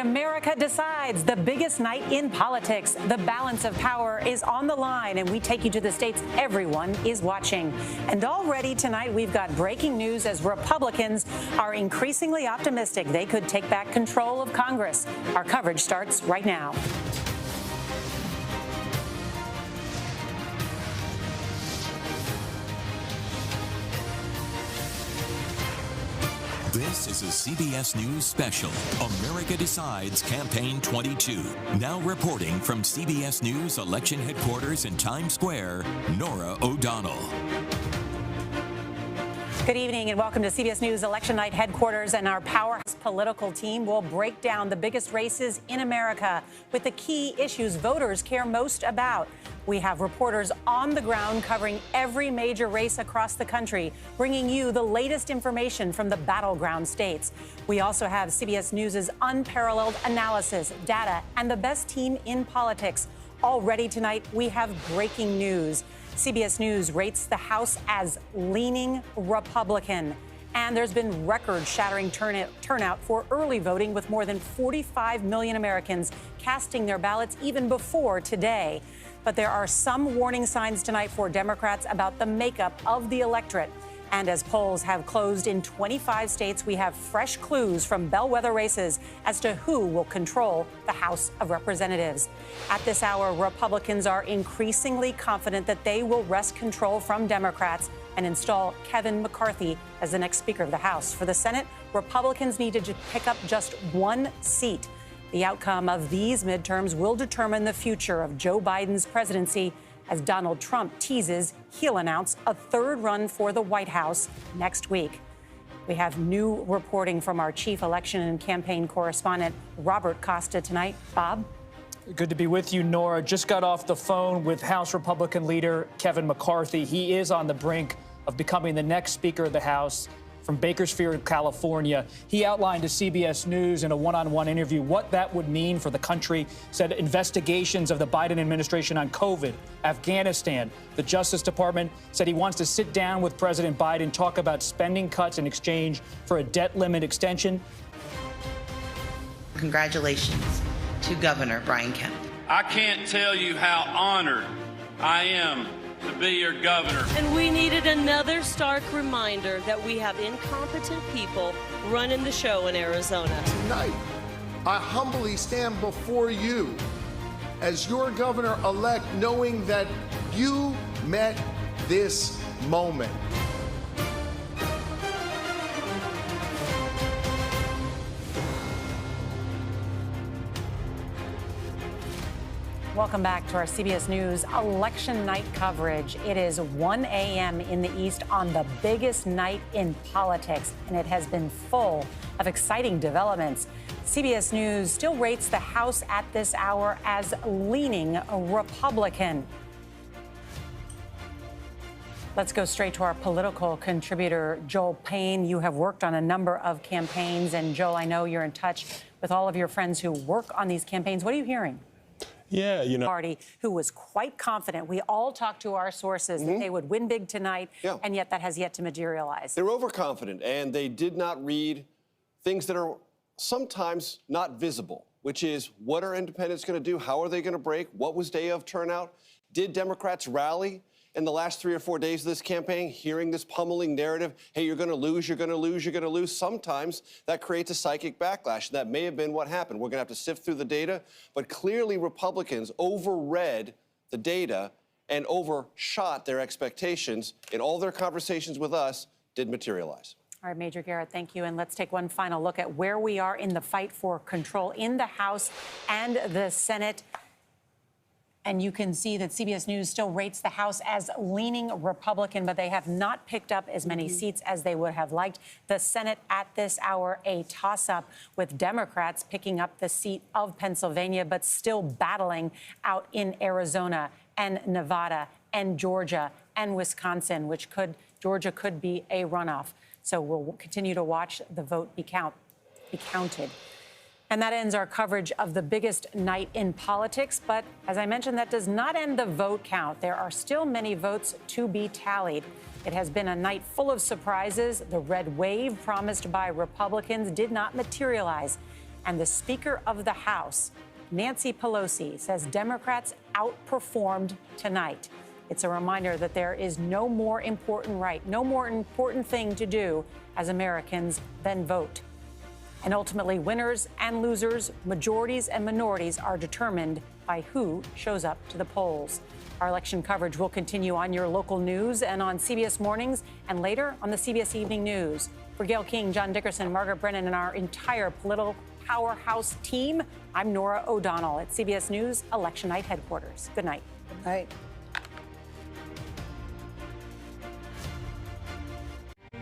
America decides, the biggest night in politics. The balance of power is on the line, and we take you to the states everyone is watching. And already tonight, we've got breaking news as Republicans are increasingly optimistic they could take back control of Congress. Our coverage starts right now. This is a CBS News special, America Decides Campaign 22. Now reporting from CBS News election headquarters in Times Square, Norah O'Donnell. Good evening and welcome to CBS News Election Night headquarters, and our powerhouse political team will break down the biggest races in America with the key issues voters care most about. We have reporters on the ground covering every major race across the country, bringing you the latest information from the battleground states. We also have CBS News' unparalleled analysis, data, and the best team in politics. Already tonight, we have breaking news. CBS News rates the House as leaning Republican. And there's been record-shattering turnout for early voting, with more than 45 million Americans casting their ballots even before today. But there are some warning signs tonight for Democrats about the makeup of the electorate. And as polls have closed in 25 states, we have fresh clues from bellwether races as to who will control the House of Representatives. At this hour, Republicans are increasingly confident that they will wrest control from Democrats and install Kevin McCarthy as the next Speaker of the House. For the Senate, Republicans need to pick up just one seat. The outcome of these midterms will determine the future of Joe Biden's presidency, as Donald Trump teases he'll announce a third run for the White House next week. We have new reporting from our chief election and campaign correspondent, Robert Costa, tonight. Bob? Good to be with you, Norah. Just got off the phone with House Republican leader Kevin McCarthy. He is on the brink of becoming the next Speaker of the House. From Bakersfield, California. He outlined to CBS News in a one-on-one interview what that would mean for the country, said investigations of the Biden administration on COVID, Afghanistan. The Justice Department said he wants to sit down with President Biden, talk about spending cuts in exchange for a debt limit extension. Congratulations to Governor Brian Kemp. I can't tell you how honored I am to be your governor. And we needed another stark reminder that we have incompetent people running the show in Arizona. Tonight, I humbly stand before you as your governor-elect, knowing that you met this moment. Welcome back to our CBS News election night coverage. It is 1 a.m. in the East on the biggest night in politics, and it has been full of exciting developments. CBS News still rates the House at this hour as leaning Republican. Let's go straight to our political contributor, Joel Payne. You have worked on a number of campaigns, and Joel, I know you're in touch with all of your friends who work on these campaigns. What are you hearing? Yeah, Party who was quite confident. We all talked to our sources that they would win big tonight, and yet that has yet to materialize. They're overconfident, and they did not read things that are sometimes not visible, which is what are independents going to do? How are they going to break? What was day of turnout? Did Democrats rally in the last 3 or 4 days of this campaign, hearing this pummeling narrative, hey, you're going to lose, you're going to lose, you're going to lose? Sometimes that creates a psychic backlash. That may have been what happened. We're going to have to sift through the data. But clearly Republicans overread the data and overshot their expectations in all their conversations with us did materialize. All right, Major Garrett, thank you. And let's take one final look at where we are in the fight for control in the House and the Senate. And you can see that CBS News still rates the House as leaning Republican, but they have not picked up as many seats as they would have liked. The Senate at this hour, a toss-up with Democrats picking up the seat of Pennsylvania, but still battling out in Arizona and Nevada and Georgia and Wisconsin, Georgia could be a runoff. So we'll continue to watch the vote be counted. And that ends our coverage of the biggest night in politics. But as I mentioned, that does not end the vote count. There are still many votes to be tallied. It has been a night full of surprises. The red wave promised by Republicans did not materialize. And the Speaker of the House, Nancy Pelosi, says Democrats outperformed tonight. It's a reminder that there is no more important right, no more important thing to do as Americans than vote. And ultimately, winners and losers, majorities and minorities are determined by who shows up to the polls. Our election coverage will continue on your local news and on CBS Mornings and later on the CBS Evening News. For Gail King, John Dickerson, Margaret Brennan, and our entire political powerhouse team, I'm Norah O'Donnell at CBS News Election Night Headquarters. Good night. Good night.